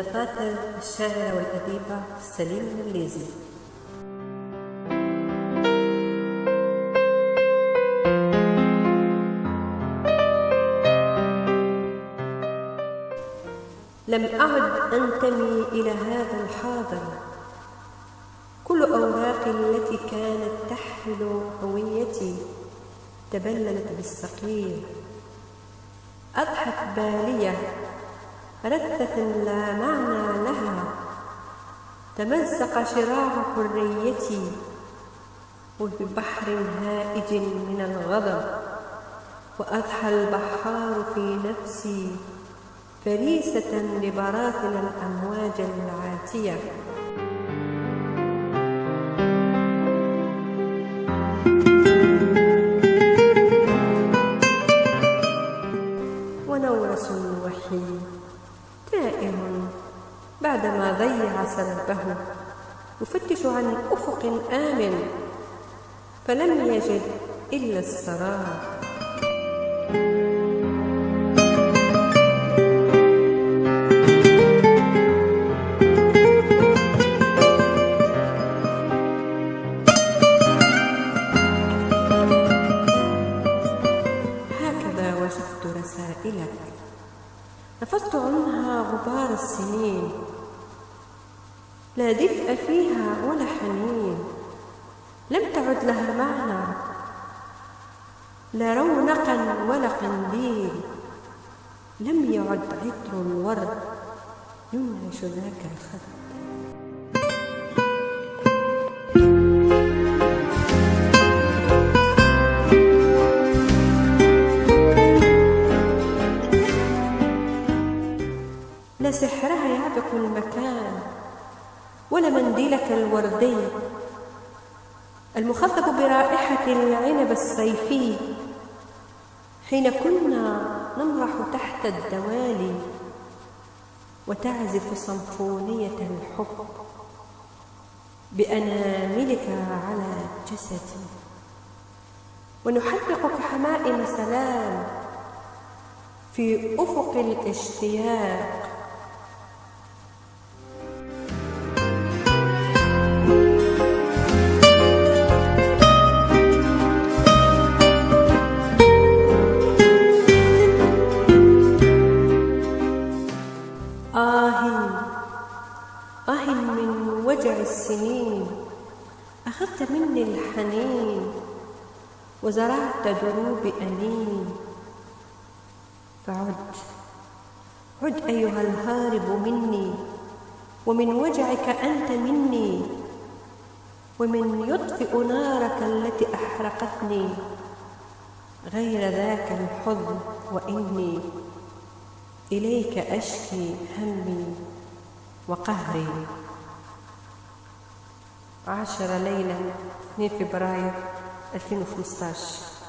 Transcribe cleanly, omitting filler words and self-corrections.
دفاتر الشاعرة والأديبة سليم الليزي. لم أعد أنتمي إلى هذا الحاضر، كل أوراقي التي كانت تحمل هويتي تبللت بالصقيع، أضحت بالية رثة لا معنى لها، تمزق شراع حريتي وفي بحر هائج من الغضب، وأضحى البحار في نفسي فريسة لبراثن الأمواج العاتية. ونورس وحيد تائه بعدما ضيع سلبه، يفتش عن أفق آمن فلم يجد إلا السراب. هكذا وجدت رسائلك، نفضت عنها غبار السنين، لا دفء فيها ولا حنين، لم تعد لها معنى، لا رونقا ولا قنديل، لم يعد عطر الورد ينعش ذاك الخد. لا سحرها يعبق المكان، ولا منديلك الوردي المخضب برائحة العنب الصيفي، حين كنا نمرح تحت الدوالي وتعزف صنفونية الحب بأناملك على جسدي، ونحرق كحمائم سلام في أفق الاشتياق. آه من وجع السنين، أخذت مني الحنين وزرعت دروب أنين، عد أيها الهارب مني، ومن وجعك أنت مني، ومن يطفئ نارك التي أحرقتني غير ذاك الحضن، وإني إليك أشكي همي وقهري. 10 ليلة 2 فبراير 2015.